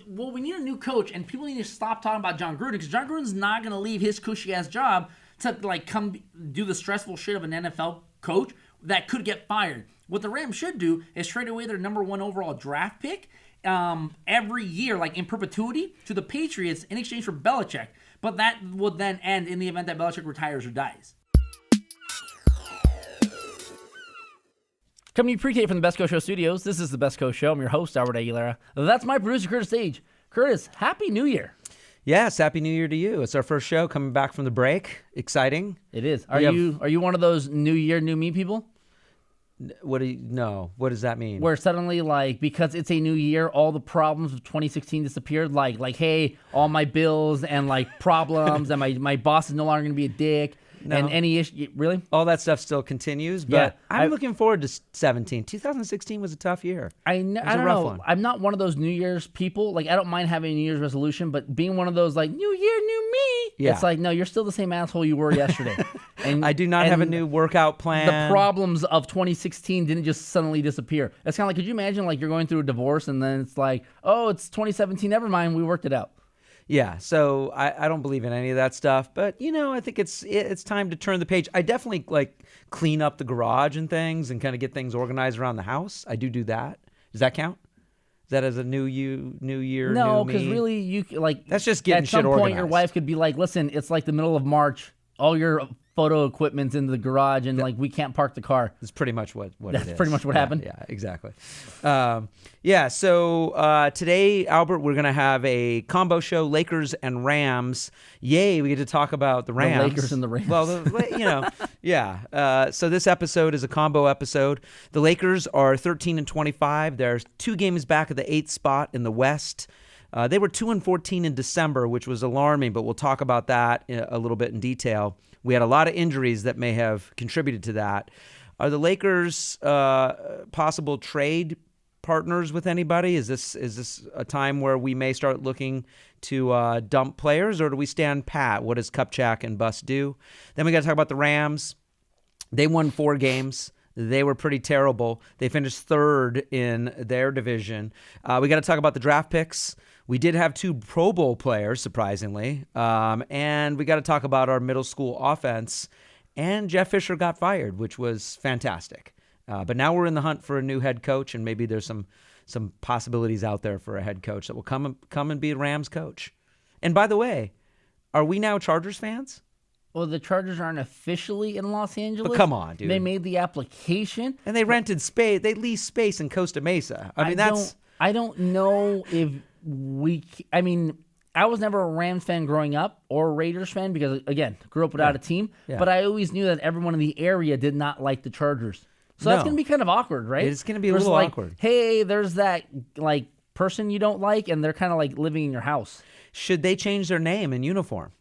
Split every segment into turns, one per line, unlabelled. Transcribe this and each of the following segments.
well, we need a new coach, and people need to stop talking about John Gruden because John Gruden's not going to leave his cushy-ass job to like come do the stressful shit of an NFL coach that could get fired. What the Rams should do is trade away their number 1 overall draft pick every year, like in perpetuity, to the Patriots in exchange for Belichick. But that would then end in the event that Belichick retires or dies. Coming to you pre-tape from the Best Coast Show studios, this is the Best Coast Show. I'm your host, Albert Aguilera. That's my producer, Curtis Sage. Curtis, Happy New Year.
Yes, Happy New Year to you. It's our first show coming back from the break. Exciting.
It is. Are you one of those New Year, New Me people?
What does that mean?
Where suddenly, like, because it's a new year, all the problems of 2016 disappeared. Like, hey, all my bills and like problems, and my boss is no longer going to be a dick. No. And any issue, really?
All that stuff still continues, but yeah, I'm looking forward to 17. 2016 was a tough year.
I don't know. One. I'm not one of those New Year's people. Like, I don't mind having a New Year's resolution, but being one of those, like, New Year, new me, it's like, no, you're still the same asshole you were yesterday. And
I do not have a new workout plan.
The problems of 2016 didn't just suddenly disappear. It's kind of like, could you imagine, like, you're going through a divorce, and then it's like, oh, it's 2017, never mind, we worked it out.
Yeah, so I don't believe in any of that stuff, but I think it's time to turn the page. I definitely like clean up the garage and things and kind of get things organized around the house. I do that. Does that count? Is that as a new year?
No, because really you like
that's just getting shit organized.
At some point, your wife could be like, "Listen, it's like the middle of March. All your photo equipment's in the garage, and like we can't park the car."
That's pretty much what it is.
That's pretty much what happened.
Yeah, exactly. So today, Albert, we're gonna have a combo show: Lakers and Rams. Yay! We get to talk about the Rams,
the Lakers and the Rams.
Well, so this episode is a combo episode. The Lakers are 13-25. They're 2 games back at the 8th spot in the West. They were 2-14 in December, which was alarming, but we'll talk about that a little bit in detail. We had a lot of injuries that may have contributed to that. Are the Lakers possible trade partners with anybody? Is this a time where we may start looking to dump players, or do we stand pat? What does Kupchak and Bus do? Then we got to talk about the Rams. They won 4 games. They were pretty terrible. They finished 3rd in their division. We got to talk about the draft picks. We did have 2 Pro Bowl players, surprisingly. And we got to talk about our middle school offense. And Jeff Fisher got fired, which was fantastic. But now we're in the hunt for a new head coach, and maybe there's some possibilities out there for a head coach that will come and be a Rams coach. And by the way, are we now Chargers fans?
Well, the Chargers aren't officially in Los Angeles.
But come on, dude.
They made the application.
And they rented space. They leased space in Costa Mesa.
I don't know if I was never a Rams fan growing up or a Raiders fan because, again, grew up without a team. Yeah. But I always knew that everyone in the area did not like the Chargers. So that's going to be kind of awkward, right?
It's going to be a little awkward.
Hey, there's that person you don't like, and they're kind of like living in your house.
Should they change their name and uniform?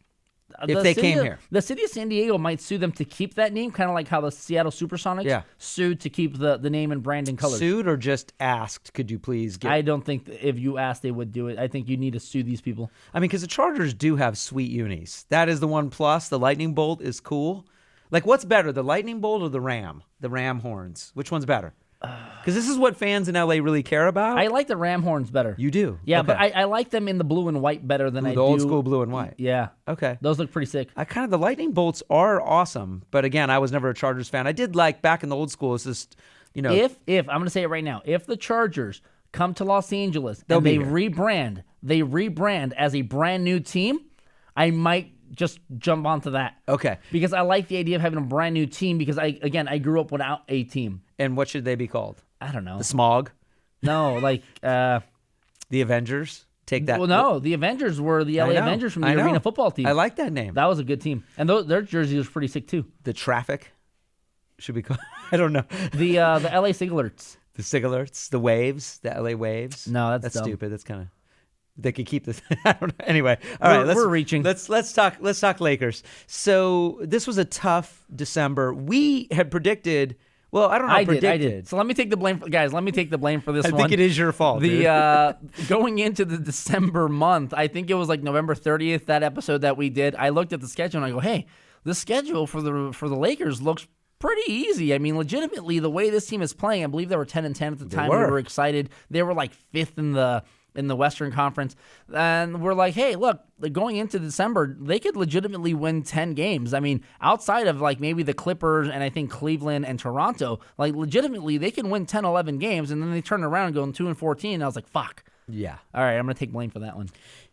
If they came here.
The city of San Diego might sue them to keep that name, kind of like how the Seattle Supersonics sued to keep the name and brand and colors.
Sued or just asked, could you please get...
I don't think if you asked, they would do it. I think you need to sue these people.
I mean, because the Chargers do have sweet unis. That is the one plus. The Lightning Bolt is cool. Like, what's better, the Lightning Bolt or the Ram? The Ram horns. Which one's better? Because this is what fans in LA really care about.
I like the Ram horns better.
You do?
Yeah, okay. But I like them in the blue and white better than I do.
The old school blue and white.
Yeah.
Okay.
Those look pretty sick.
The Lightning Bolts are awesome. But again, I was never a Chargers fan. I did like back in the old school, it's just,
If I'm going to say it right now, if the Chargers come to Los Angeles and they rebrand as a brand new team, I might just jump onto that.
Okay.
Because I like the idea of having a brand new team because, I grew up without a team.
And what should they be called?
I don't know.
The Smog?
No, like...
the Avengers? Take that.
Well, no. The Avengers were the LA Avengers from the Arena football team.
I like that name.
That was a good team. And their jersey was pretty sick, too.
The Traffic? Should be called... I don't know.
The LA Sigalerts.
The Sigalerts? The Waves? The LA Waves?
No, that's dumb.
Stupid. That's kind of... They could keep this. I don't know. Anyway, all right.
We're reaching.
Let's talk Lakers. So this was a tough December. We had predicted. Well, I don't know. I did.
So let me take the blame, guys. Let me take the blame for this one.
I think it is your fault.
Going into the December month, I think it was like November 30th. That episode that we did, I looked at the schedule and I go, "Hey, the schedule for the Lakers looks pretty easy." I mean, legitimately, the way this team is playing, I believe they were 10-10 at the time. We were excited. They were like 5th in the in the Western Conference. And we're like, hey, look, going into December, they could legitimately win 10 games. I mean, outside of like maybe the Clippers and I think Cleveland and Toronto, like legitimately they can win 10, 11 games, and then they turn around and go 2-14. And I was like, fuck.
Yeah.
All right, I'm going to take blame for that one.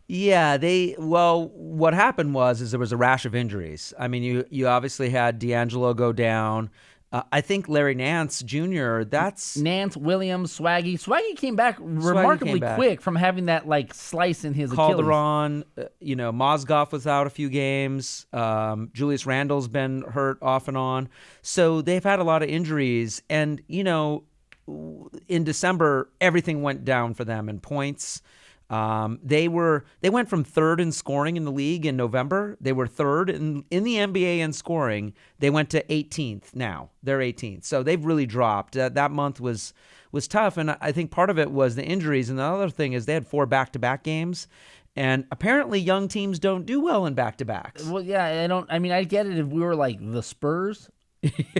Yeah, what happened was there was a rash of injuries. I mean, you obviously had D'Angelo go down. I think Larry Nance Jr.,
Nance, Williams, Swaggy. Swaggy came back remarkably quick from having that like slice in his Achilles.
Calderon, Mozgov was out a few games. Julius Randle's been hurt off and on. So they've had a lot of injuries. And, in December, everything went down for them in points. They went from third in scoring in the league in November. They were third in the NBA in scoring. They went to 18th now. They're 18th. So they've really dropped. That month was tough, and I think part of it was the injuries. And the other thing is they had 4 back-to-back games, and apparently young teams don't do well in back-to-backs.
Well, yeah, I get it if we were like the Spurs,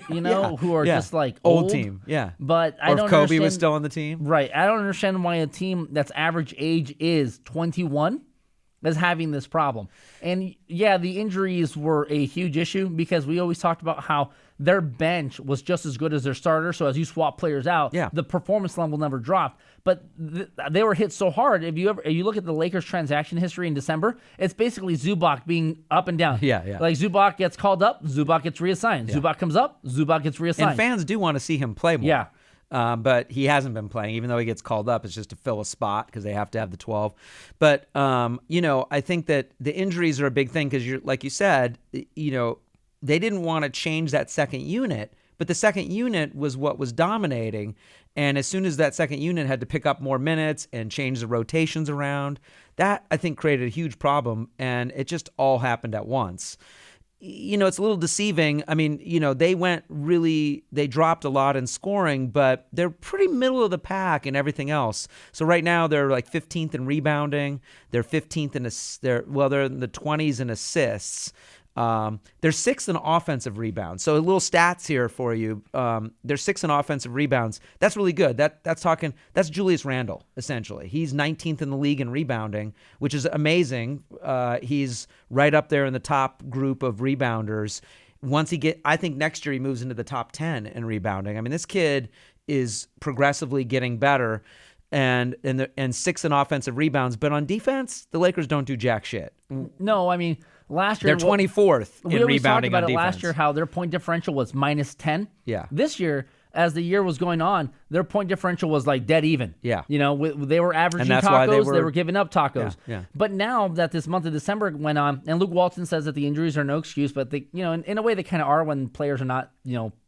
who are just like old
team,
But
I don't. Or if Kobe was still on the team,
right? I don't understand why a team that's average age is 21 is having this problem. And yeah, the injuries were a huge issue because we always talked about how their bench was just as good as their starter. So as you swap players out, the performance level never dropped. But they were hit so hard. If you look at the Lakers transaction history in December, it's basically Zubac being up and down. Like Zubac gets called up, Zubac gets reassigned. Zubac comes up, Zubac gets reassigned.
And fans do want to see him play more. But he hasn't been playing, even though he gets called up. It's just to fill a spot because they have to have the 12. But, I think that the injuries are a big thing because, like you said, they didn't want to change that second unit, but the second unit was what was dominating. And as soon as that second unit had to pick up more minutes and change the rotations around, that, I think, created a huge problem. And it just all happened at once. It's a little deceiving. I mean, they dropped a lot in scoring, but they're pretty middle of the pack in everything else. So right now they're like 15th in rebounding. They're 15th in they're in the 20s in assists. They're 6th in offensive rebounds. So a little stats here for you. They're 6th in offensive rebounds. That's really good. That's Julius Randle, essentially. He's 19th in the league in rebounding, which is amazing. He's right up there in the top group of rebounders. I think next year he moves into the top 10 in rebounding. I mean, this kid is progressively getting better and 6th in offensive rebounds. But on defense, the Lakers don't do jack shit.
No, I mean, last year
they're 24th in rebounding on defense.
Last year how their point differential was -10.
Yeah.
This year, as the year was going on, their point differential was like dead even.
Yeah.
They were averaging tacos. They were giving up tacos.
Yeah.
But now that this month of December went on, and Luke Walton says that the injuries are no excuse, but they, in a way they kind of are when players are not,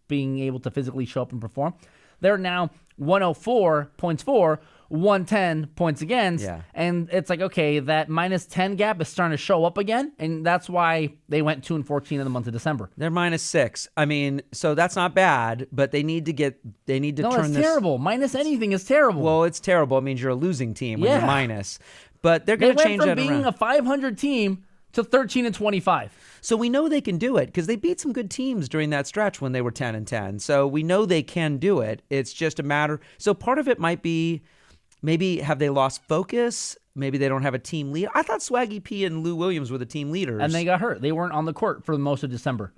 being able to physically show up and perform. They're now 104 points for, 110 points against, and it's like, okay, that -10 gap is starting to show up again, and that's why they went 2-14 in the month of December.
They're -6. I mean, so that's not bad, but they need to turn this.
No, it's terrible. Minus anything is terrible.
Well, it's terrible. It means you're a losing team when you're minus. But they're going to change that around.
They went from being a 500 team to 13-25.
So we know they can do it because they beat some good teams during that stretch when they were 10-10. So we know they can do it. It's just a matter. So part of it might be, maybe have they lost focus? Maybe they don't have a team lead. I thought Swaggy P and Lou Williams were the team leaders.
And they got hurt. They weren't on the court for most of December.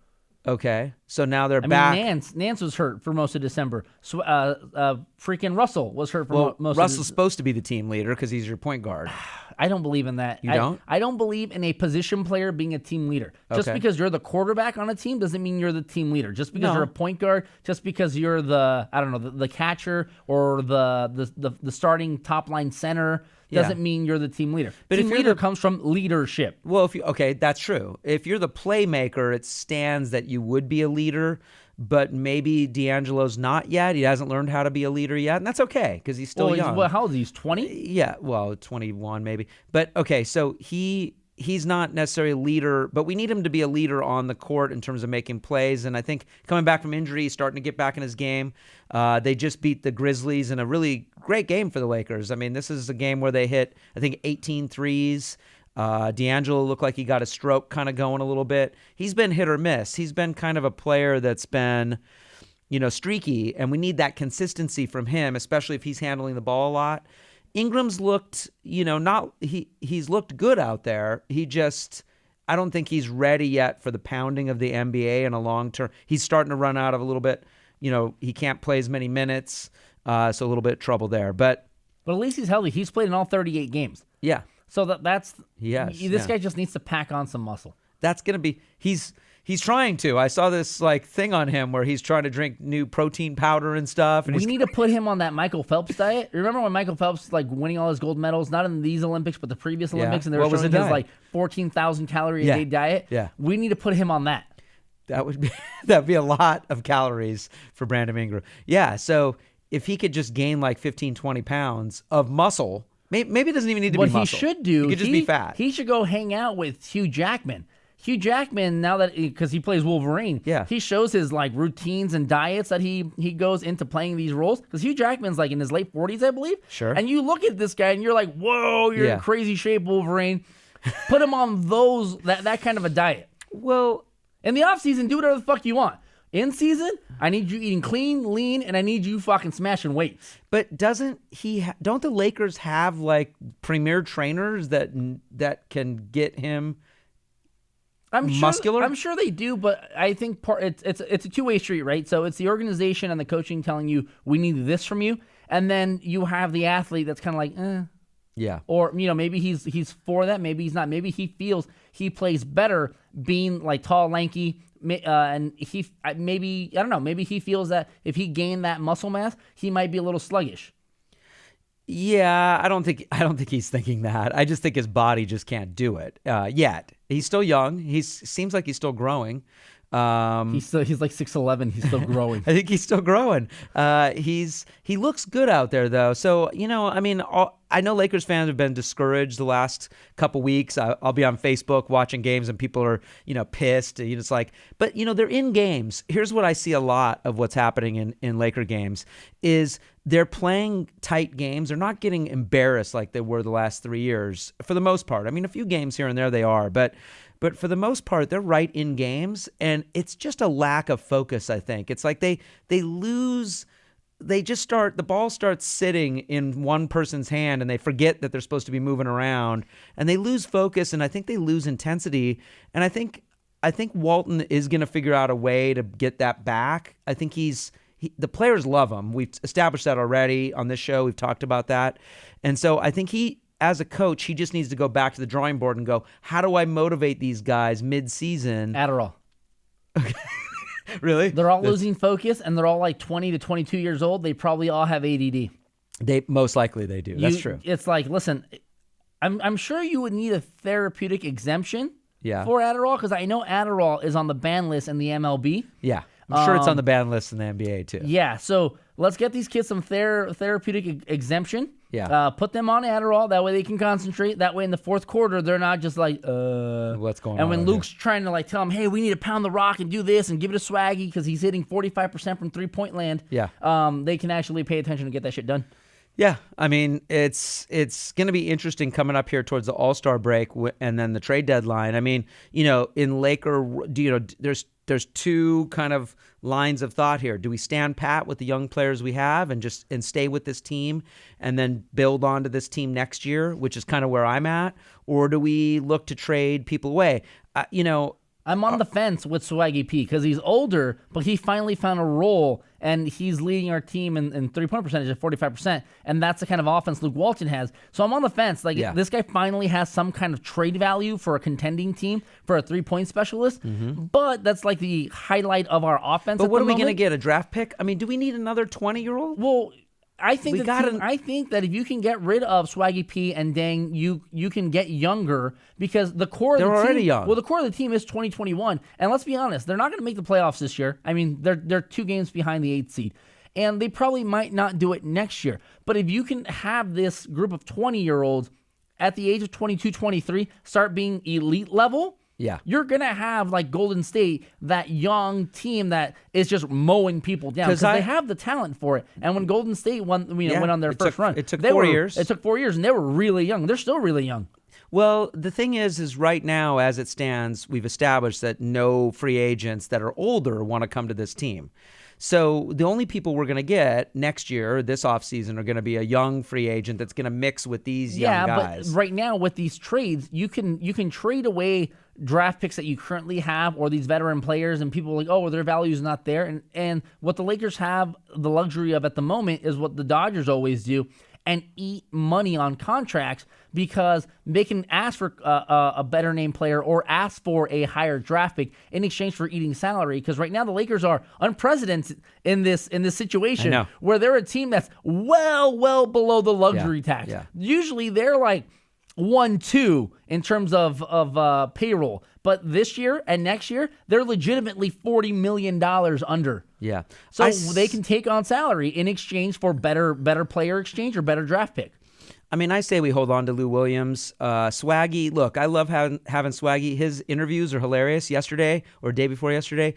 Okay. So now they're back.
Nance was hurt for most of December. Freaking Russell was hurt for most of December.
Russell's supposed to be the team leader because he's your point guard.
I don't believe in that.
You don't?
I don't believe in a position player being a team leader. Just because you're the quarterback on a team doesn't mean you're the team leader. Just because you're a point guard, just because you're the catcher or the starting top line center doesn't mean you're the team leader. But team leader comes from leadership.
Well, that's true. If you're the playmaker, it stands that you would be a leader. But maybe D'Angelo's not yet. He hasn't learned how to be a leader yet, and that's okay because he's still young.
How old is he? He's 20?
Yeah, 21 maybe. But okay, so he's not necessarily a leader, but we need him to be a leader on the court in terms of making plays. And I think coming back from injury, he's starting to get back in his game. They just beat the Grizzlies in a really great game for the Lakers. I mean, this is a game where they hit, I think, 18 threes. D'Angelo looked like he got a stroke kind of going a little bit. He's been hit or miss. He's been kind of a player that's been, streaky, and we need that consistency from him, especially if he's handling the ball a lot. Ingram's looked, he's looked good out there. I don't think he's ready yet for the pounding of the NBA in a long term. He's starting to run out of a little bit. He can't play as many minutes, so a little bit of trouble there. But
at least he's healthy. He's played in all 38 games.
Yeah.
So that's
this
guy just needs to pack on some muscle.
That's gonna be he's trying to. I saw this thing on him where he's trying to drink new protein powder and stuff. And
we need to put him on that Michael Phelps diet. Remember when Michael Phelps winning all his gold medals, not in these Olympics but the previous Olympics, and they were showing his 14,000 calorie a day diet.
Yeah.
We need to put him on that.
That'd be a lot of calories for Brandon Ingram. Yeah. So if he could just gain 15, 20 pounds of muscle, maybe it doesn't even need to be muscle.
What he should do,
he could just be fat.
He should go hang out with Hugh Jackman. Hugh Jackman, now that because he plays Wolverine, he shows his routines and diets that he goes into playing these roles. Because Hugh Jackman's in his late 40s, I believe.
Sure.
And you look at this guy and you're like, whoa, you're in crazy shape, Wolverine. Put him on that kind of a diet.
Well,
in the off season, do whatever the fuck you want. In season, I need you eating clean, lean, and I need you fucking smashing weights.
But don't the Lakers have premier trainers that can get him? Muscular?
I'm sure they do, but I think it's a two-way street, right? So it's the organization and the coaching telling you, we need this from you. And then you have the athlete that's kind of eh.
Yeah.
Or, maybe he's for that. Maybe he's not. Maybe he feels he plays better being tall, lanky, and maybe he feels that if he gained that muscle mass, he might be a little sluggish.
Yeah, I don't think he's thinking that. I just think his body just can't do it yet. He's still young. Seems like he's still growing.
He's 6'11". He's still growing.
I think he's still growing. He looks good out there though. So I know Lakers fans have been discouraged the last couple weeks. I'll be on Facebook watching games and people are pissed. But they're in games. Here's what I see a lot of what's happening in Laker games is they're playing tight games. They're not getting embarrassed like they were the last 3 years for the most part. A few games here and there they are, but for the most part, they're right in games, and it's just a lack of focus, I think. It's like they lose, the ball starts sitting in one person's hand, and they forget that they're supposed to be moving around, and they lose focus, and I think they lose intensity, and I think Walton is going to figure out a way to get that back. I think the players love him. We've established that already on this show. We've talked about that, and so I think as a coach, he just needs to go back to the drawing board and go, how do I motivate these guys mid-season?
Adderall.
Really?
They're all losing focus, and they're all 20 to 22 years old. They probably all have ADD.
They most likely they do. That's true.
It's listen, I'm sure you would need a therapeutic exemption
for
Adderall, because I know Adderall is on the ban list in the MLB.
Yeah. I'm sure it's on the ban list in the NBA too.
Yeah, so let's get these kids some therapeutic exemption.
Yeah.
Put them on Adderall. That way they can concentrate. That way in the fourth quarter, they're not just
what's going on?
And when Luke's trying to tell them, hey, we need to pound the rock and do this and give it a swaggy because he's hitting 45% from three-point land.
Yeah.
They can actually pay attention to get that shit done.
Yeah, it's going to be interesting coming up here towards the All-Star break and then the trade deadline. In Laker, there's two kind of lines of thought here. Do we stand pat with the young players we have and stay with this team and then build onto this team next year, which is kind of where I'm at, or do we look to trade people away?
I'm on the fence with Swaggy P because he's older, but he finally found a role, and he's leading our team in three-point percentage at 45%, and that's the kind of offense Luke Walton has. So I'm on the fence. This guy finally has some kind of trade value for a contending team for a three-point specialist, but that's the highlight of our offense.
But what are we going to get, a draft pick? Do we need another 20-year-old?
Well, I think that if you can get rid of Swaggy P and Dang, you can get younger because the core of the team,
already young.
Well, the core of the team is 2021, and let's be honest, they're not going to make the playoffs this year. They're 2 games behind the 8th seed, and they probably might not do it next year. But if you can have this group of 20-year-olds at the age of 22, 23 start being elite level, you're going to have Golden State, that young team that is just mowing people down because they have the talent for it. And when Golden State went on their first run,
it took 4 years.
It took 4 years, and they were really young. They're still really young.
Well, the thing is right now, as it stands, we've established that no free agents that are older want to come to this team. So the only people we're going to get next year, this offseason, are going to be a young free agent that's going to mix with these young guys.
But right now with these trades, you can trade away draft picks that you currently have or these veteran players, and people are like, oh, their value is not there. And what the Lakers have the luxury of at the moment is what the Dodgers always do, and eat money on contracts, because they can ask for a better name player or ask for a higher draft pick in exchange for eating salary. Because right now the Lakers are unprecedented in this situation where they're a team that's well below the luxury tax. Yeah. Usually they're like 1-2 in terms of payroll. But this year and next year, they're legitimately $40 million under.
Yeah.
So they can take on salary in exchange for better player exchange or better draft pick.
I mean, I say we hold on to Lou Williams. Swaggy, look, I love having Swaggy. His interviews are hilarious. Yesterday or day before yesterday,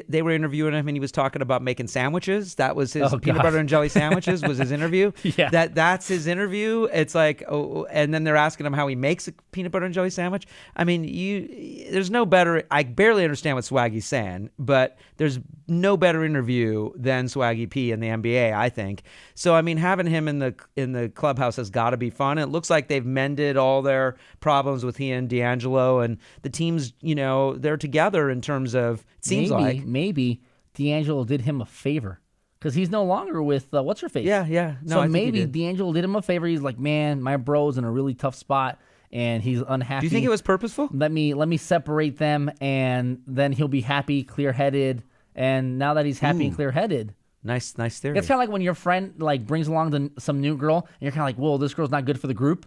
they were interviewing him, and he was talking about making sandwiches. That was his peanut butter and jelly sandwiches was his interview.
Yeah.
That's his interview. It's like, and then they're asking him how he makes a peanut butter and jelly sandwich. I mean, there's no better. I barely understand what Swaggy's saying, but there's no better interview than Swaggy P in the NBA, I think. So I mean, having him in the clubhouse has got to be fun. It looks like they've mended all their problems with he and D'Angelo, and the team's, they're together in terms of, it seems
maybe D'Angelo did him a favor, because he's no longer with what's her face.
Yeah. No,
so maybe D'Angelo did him a favor. He's like, man, my bro's in a really tough spot, and he's unhappy.
Do you think it was purposeful?
Let me separate them, and then he'll be happy, clear-headed. And now that he's happy and clear-headed,
nice theory.
It's kind of like when your friend brings along some new girl, and you're kind of like, whoa, this girl's not good for the group.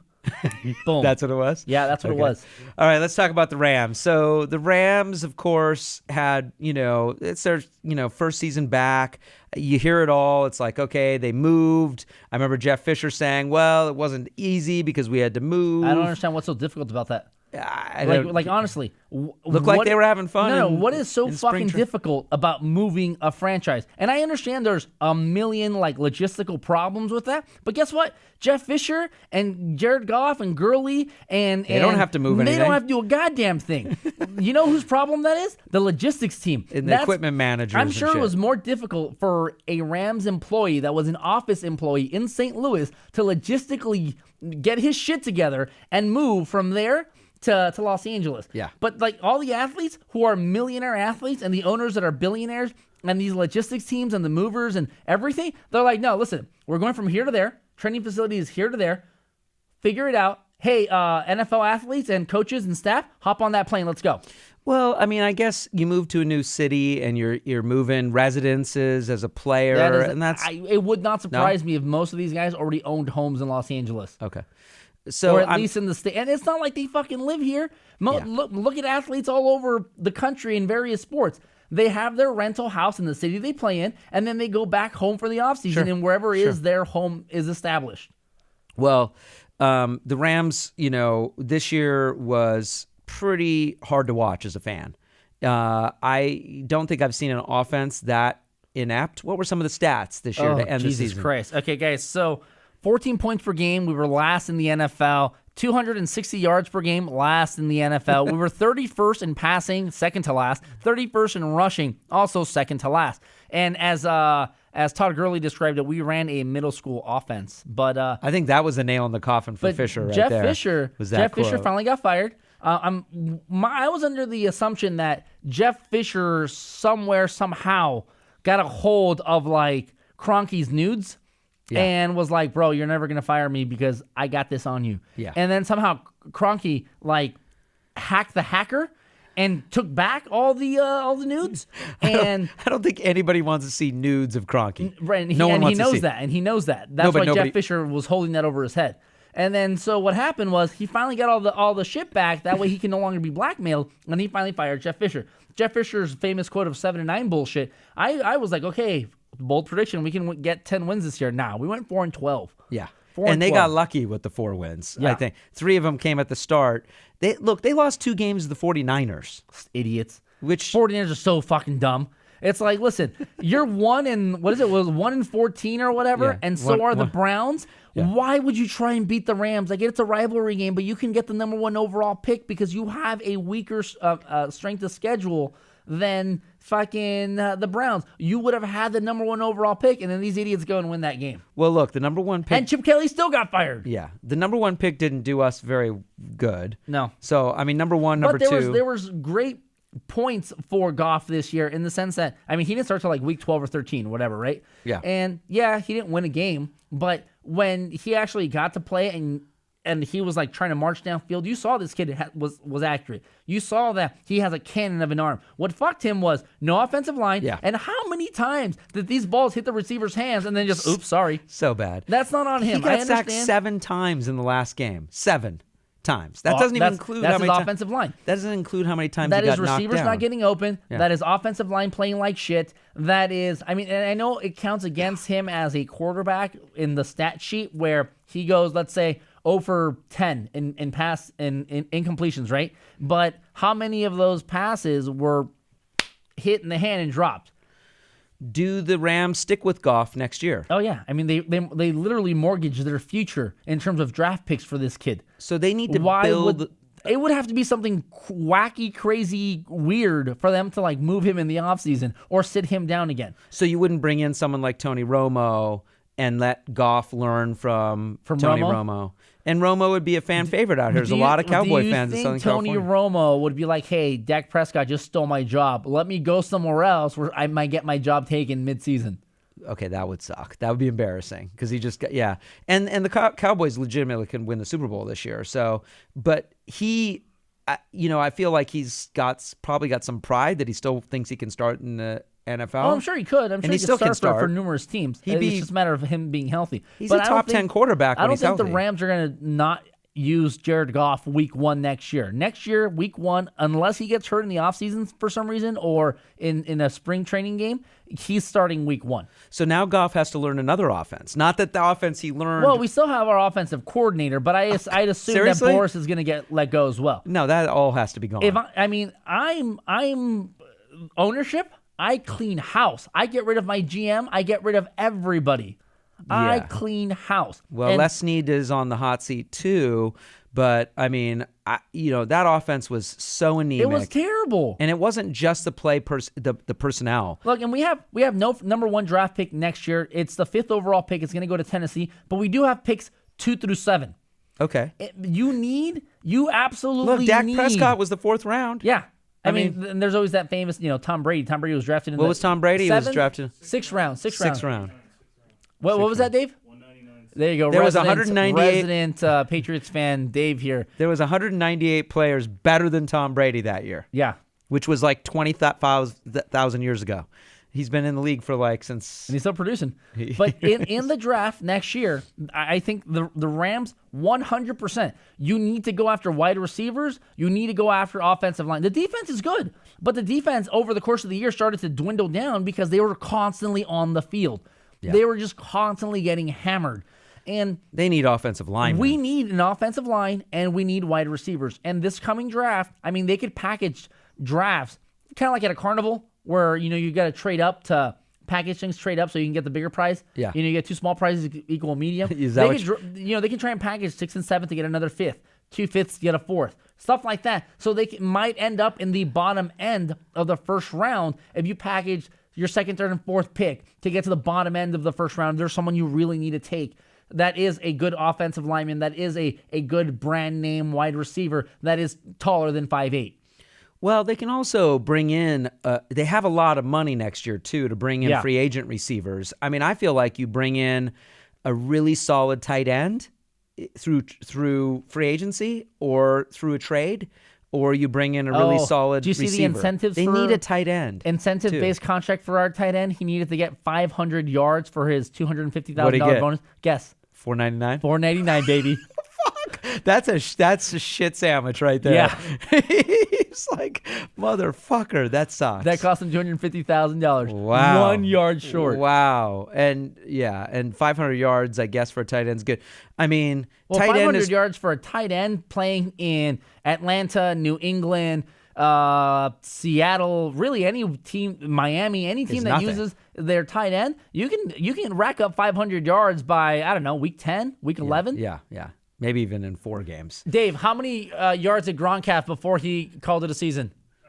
Boom.
That's what it was?
Yeah, that's what it was.
All right, let's talk about the Rams. So the Rams, of course, had, it's their, first season back. You hear it all. It's like, okay, they moved. I remember Jeff Fisher saying, well, it wasn't easy because we had to move.
I don't understand what's so difficult about that. Honestly,
look like they were having fun.
No, what is so fucking difficult about moving a franchise? And I understand there's a million logistical problems with that, but guess what? Jeff Fisher and Jared Goff and Gurley and
they don't have to move anything.
They don't have to do a goddamn thing. You know whose problem that is? The logistics team
and the equipment managers.
I'm sure it was more difficult for a Rams employee that was an office employee in St. Louis to logistically get his shit together and move from there to Los Angeles.
Yeah.
But all the athletes who are millionaire athletes and the owners that are billionaires and these logistics teams and the movers and everything, they're like, no, listen, we're going from here to there. Training facility is here to there. Figure it out. Hey, NFL athletes and coaches and staff, hop on that plane. Let's go.
Well, I mean, I guess you move to a new city and you're moving residences as a player,
it would not surprise me if most of these guys already owned homes in Los Angeles.
Okay. So
or at least in the state. And it's not like they fucking live here. Look at athletes all over the country in various sports. They have their rental house in the city they play in, and then they go back home for the offseason, and wherever is their home is established.
Well, the Rams, this year was pretty hard to watch as a fan. I don't think I've seen an offense that inept. What were some of the stats this year to end the season?
Jesus Christ. Okay, guys, so 14 points per game. We were last in the NFL. 260 yards per game, last in the NFL. We were 31st in passing, second to last. 31st in rushing, also second to last. And as Todd Gurley described it, we ran a middle school offense. But
I think that was the nail in the coffin for Fisher right
Jeff
there.
Fisher finally got fired. I was under the assumption that Jeff Fisher somehow got a hold of Kroenke's nudes. Yeah. And was like, bro, you're never going to fire me because I got this on you.
Yeah.
And then somehow Kroenke hacked the hacker and took back all the nudes. And
I don't think anybody wants to see nudes of Kroenke.
Right, and he knows that. That's why Jeff Fisher was holding that over his head. And then so what happened was he finally got all the shit back. That way he can no longer be blackmailed. And he finally fired Jeff Fisher. Jeff Fisher's famous quote of 7-9 bullshit. I was like, okay, bold prediction, we can get 10 wins this year. Now we went 4-12.
Yeah. And they got lucky with the 4 wins. Yeah. I think 3 of them came at the start. They lost 2 games to the 49ers.
Idiots.
Which
49ers are so fucking dumb. It's like, listen, you're 1-14 or whatever, and so are the Browns. Yeah. Why would you try and beat the Rams? I get it's a rivalry game, but you can get the number 1 overall pick because you have a weaker strength of schedule than fucking the Browns, you would have had the number 1 overall pick, and then these idiots go and win that game.
Well, look, the number 1 pick.
And Chip Kelly still got fired.
Yeah, the number 1 pick didn't do us very good.
No.
So, I mean, number 1, number 2.
There was great points for Goff this year in the sense that, I mean, he didn't start till like week 12 or 13, whatever, right?
Yeah.
And yeah, he didn't win a game, but when he actually got to play and he was like trying to march downfield, you saw this kid was accurate. You saw that he has a cannon of an arm. What fucked him was no offensive line.
Yeah.
And how many times did these balls hit the receiver's hands and then just, oops, sorry.
So bad.
That's not on him.
He got sacked 7 times in the last game. 7 times. That doesn't even include
that's
how many
his offensive line.
That doesn't include how many times
that
he got
is
knocked
receivers
down.
not getting open.
Yeah.
That is offensive line playing like shit. That is, I mean, and I know it counts against him as a quarterback in the stat sheet where he goes, let's say, 0 for 10 in pass in incompletions, right? But how many of those passes were hit in the hand and dropped?
Do the Rams stick with Goff next year?
Oh yeah, I mean they literally mortgage their future in terms of draft picks for this kid.
So they need to build.
It would have to be something wacky, crazy, weird for them to like move him in the offseason or sit him down again.
So you wouldn't bring in someone like Tony Romo and let Goff learn from Tony Romo. And Romo would be a fan favorite out here. There's a lot of Cowboy fans in Southern California.
Tony Romo would be like, hey, Dak Prescott just stole my job. Let me go somewhere else where I might get my job taken midseason.
Okay, that would suck. That would be embarrassing because he just got, yeah. And the Cowboys legitimately can win the Super Bowl this year. So, but he, I feel like he's probably got some pride that he still thinks he can start in the NFL.
Oh, I'm sure he could. I'm sure he still can start for numerous teams. It's just a matter of him being healthy.
He's a top 10 quarterback when he's healthy.
I don't think the Rams are going to not use Jared Goff week 1 next year. Next year, week 1, unless he gets hurt in the offseason for some reason or in a spring training game, he's starting week 1.
So now Goff has to learn another offense. Not that the offense he learned.
Well, we still have our offensive coordinator, but I'd assume
Seriously?
that Boris is going to get let go as well.
No, that all has to be gone.
I'm ownership. I clean house. I get rid of my GM. I get rid of everybody. Yeah. I clean house.
Well, Les Snead is on the hot seat too, but I mean, that offense was so anemic.
It was terrible,
and it wasn't just the the personnel.
Look, and we have no number 1 draft pick next year. It's the 5th overall pick. It's going to go to Tennessee, but we do have picks 2 through 7.
Okay,
you absolutely
look. Dak Prescott was the 4th round.
Yeah. I mean, and there's always that famous, Tom Brady. Tom Brady was drafted in
What was Tom Brady? He was drafted
6th round.
6th round.
What was that, Dave?
199.
There you go.
There was 198.
Resident Patriots fan, Dave here.
There was 198 players better than Tom Brady that year.
Yeah.
Which was like 20,000 years ago. He's been in the league for since...
And he's still producing. But in the draft next year, I think the Rams, 100%, you need to go after wide receivers. You need to go after offensive line. The defense is good, but the defense over the course of the year started to dwindle down because they were constantly on the field. Yeah. They were just constantly getting hammered. And
they need offensive line.
We need an offensive line, and we need wide receivers. And this coming draft, I mean, they could package drafts kind of like at a carnival where, you got to trade up to package things, trade up so you can get the bigger prize.
Yeah.
You get 2 small prizes equal a medium. They can try and package 6th and 7th to get another 5th, 2 5ths to get a 4th, stuff like that. So they might end up in the bottom end of the first round if you package your 2nd, 3rd, and 4th pick to get to the bottom end of the first round. There's someone you really need to take. That is a good offensive lineman. That is a good brand name wide receiver that is taller than 5'8".
Well, they can also bring in, they have a lot of money next year, too, to bring in free agent receivers. I mean, I feel like you bring in a really solid tight end through free agency or through a trade, or you bring in a really solid receiver.
Do you see the incentives?
They need a tight end.
Incentive-based contract for our tight end. He needed to get 500 yards for his $250,000 bonus. Guess.
$499?
$499, baby.
Fuck. That's a shit sandwich right there.
Yeah.
He's like, motherfucker, that sucks.
That cost him $250,000.
Wow.
1 yard short.
Wow. And 500 yards, I guess, for a tight end's good. I mean,
well,
tight
500
end
yards for a tight end playing in Atlanta, New England, Seattle, really any team, Miami, any team that uses their tight end, you can rack up 500 yards by, I don't know, week 10, week 11.
Yeah. Maybe even in 4 games.
Dave, how many yards did Gronk have before he called it a season?
I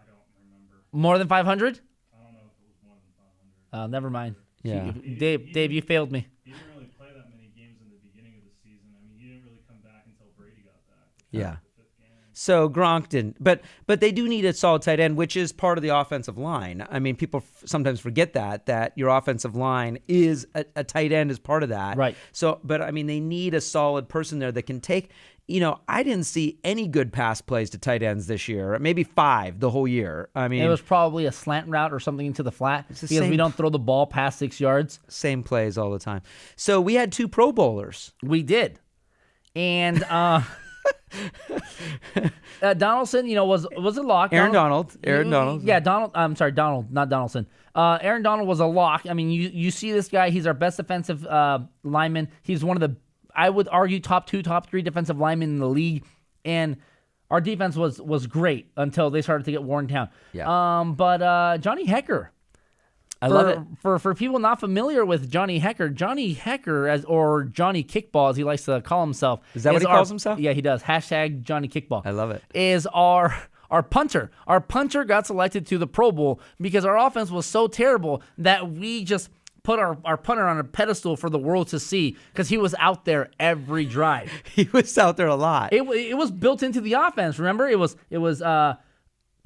don't remember.
More than 500?
I don't know if it was more than 500.
Never mind.
Yeah.
Dave, you failed me.
He didn't really play that many games in the beginning of the season. I mean, he didn't really come back until Brady got back.
Yeah.
The 5th game.
So Gronk didn't, but they do need a solid tight end, which is part of the offensive line. I mean, people sometimes forget that your offensive line is a tight end is part of that.
Right.
So, but I mean, they need a solid person there that can take. I didn't see any good pass plays to tight ends this year. Maybe 5 the whole year. I mean,
It was probably a slant route or something into the flat
the
because we
same-
don't throw the ball past 6 yards.
same plays all the time. So we had 2 Pro Bowlers.
We did. And Donaldson, was a lock.
Aaron Donald.
Yeah, I'm sorry, Donald, not Donaldson. Aaron Donald was a lock. I mean, you see this guy. He's our best defensive lineman. He's one of the, I would argue, top 2, top 3 defensive linemen in the league. And our defense was great until they started to get worn down.
Yeah.
But Johnny Hecker.
I love it.
For people not familiar with Johnny Hecker, or Johnny Kickball, as he likes to call himself.
Is that what he calls himself?
Yeah, he does. # Johnny Kickball.
I love it.
Is our punter. Our punter got selected to the Pro Bowl because our offense was so terrible that we just put our punter on a pedestal for the world to see because he was out there every drive.
He was out there a lot.
It was built into the offense. Remember, it was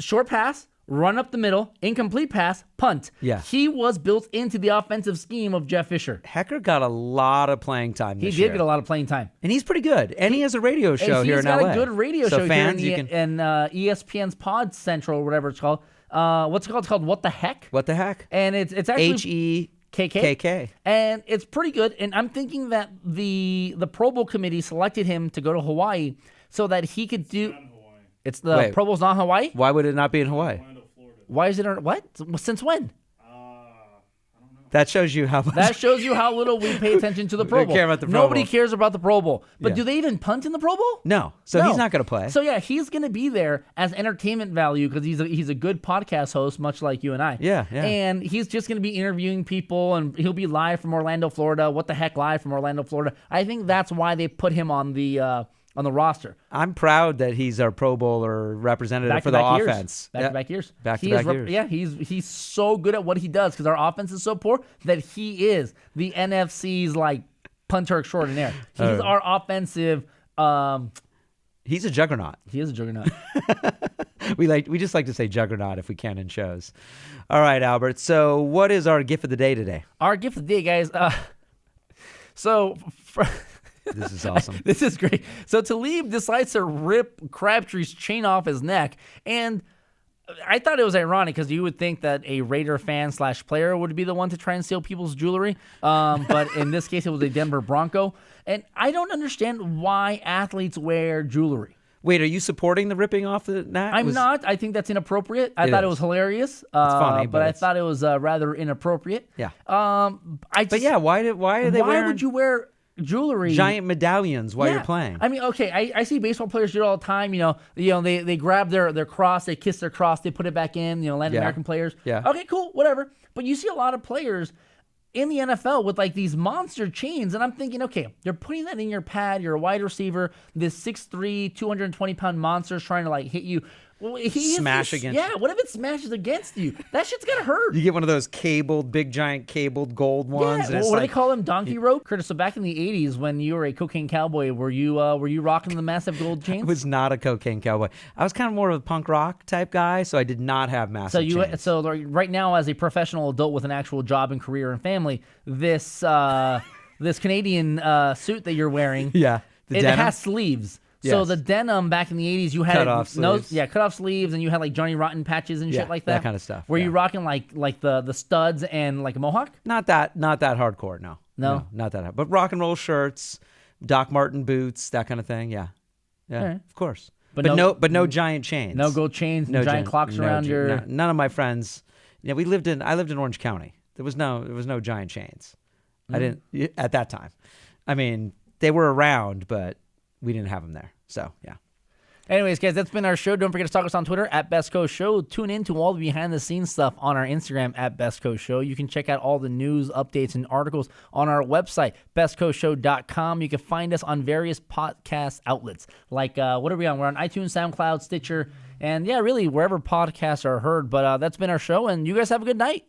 short pass, run up the middle, incomplete pass, punt.
Yeah.
He was built into the offensive scheme of Jeff Fisher.
Hecker got a lot of playing time this
He
year.
did get a lot of playing time.
And he's pretty good. And he has a radio show here in LA.
He's got a good radio
So
show
fans,
here
you can.
in ESPN's Pod Central or whatever it's called. What's it called? It's called What the Heck?
What the heck?
And it's actually
HEKK.
And it's pretty good. And I'm thinking that the Pro Bowl committee selected him to go to Hawaii so that he could do.
Not in Hawaii.
It's the
Wait.
Pro Bowl's not Hawaii.
Why would it not be in Hawaii?
Orlando, Florida.
Why is it what? Since when?
I don't know.
That shows you how much.
That shows you how little we pay attention to the Pro
We
Bowl.
care about the Pro
Nobody
Bowl.
cares about the Pro Bowl. But
Yeah.
do they even punt in the Pro Bowl?
No. So
No.
he's not going to play.
So yeah, he's going to be there as entertainment value because he's a good podcast host, much like you and I.
Yeah.
And he's just going to be interviewing people, and he'll be live from Orlando, Florida. What the heck, live from Orlando, Florida? I think that's why they put him on the roster.
I'm proud that he's our Pro Bowler representative for the
Back-to-back years.
offense.
Back-to-back years.
Back-to-back years.
Yeah, he's so good at what he does because our offense is so poor that he is the NFC's like punter extraordinaire. He's our offensive.
He's a juggernaut.
He is a juggernaut.
We just like to say juggernaut if we can in shows. All right, Albert. So what is our gift of the day today?
Our gift of the day, guys.
This is awesome.
This is great. So Talib decides to rip Crabtree's chain off his neck, and I thought it was ironic because you would think that a Raider fan / player would be the one to try and steal people's jewelry, but in this case, it was a Denver Bronco, and I don't understand why athletes wear jewelry.
Wait, are you supporting the ripping off the neck?
I'm not. I think that's inappropriate. I thought it was hilarious. It's
funny,
but I thought it was rather inappropriate.
Yeah.
But
yeah, why are they
why
wearing
would you wear jewelry?
giant medallions while you're playing?
I mean, okay, I see baseball players do it all the time. They grab their cross, they kiss their cross, they put it back in. Latin American players.
Yeah.
Okay, cool, whatever. But you see a lot of players in the NFL with like these monster chains, and I'm thinking, okay, you're putting that in your pad. You're a wide receiver. This 6'3", 220-pound monster is trying to like hit you. Well,
Smash against
you. Yeah, what if it smashes against you? That shit's gonna hurt.
You get one of those big giant cabled gold ones.
Yeah,
and it's
what do
like,
they call them? Donkey rope? Curtis, so back in the 80s when you were a cocaine cowboy, were you rocking the massive gold chains?
I was not a cocaine cowboy. I was kind of more of a punk rock type guy, so I did not have massive chains.
So right now, as a professional adult with an actual job and career and family, this this Canadian suit that you're wearing,
Yeah, the
it
denim.
has sleeves. So
Yes.
the denim back in the 80s, you had
Cut off sleeves.
cut off sleeves, and you had like Johnny Rotten patches and
Yeah,
shit like that.
that kind of stuff,
Were
yeah.
you rocking like the studs and like a mohawk?
Not that hardcore. No, not that hard. But rock and roll shirts, Doc Marten boots, that kind of thing. Yeah,
Right.
of course.
But
But no giant chains.
No gold chains, no giant clocks around your.
None of my friends. Yeah, I lived in Orange County. There was no giant chains. I didn't at that time. I mean, they were around, but we didn't have them there. So yeah.
Anyways, guys, that's been our show. Don't forget to stalk us on Twitter at Best Coast Show. Tune in to all the behind-the-scenes stuff on our Instagram at Best Coast Show. You can check out all the news, updates, and articles on our website, bestcoastshow.com. You can find us on various podcast outlets. Like, what are we on? We're on iTunes, SoundCloud, Stitcher, and, yeah, really, wherever podcasts are heard. But that's been our show, and you guys have a good night.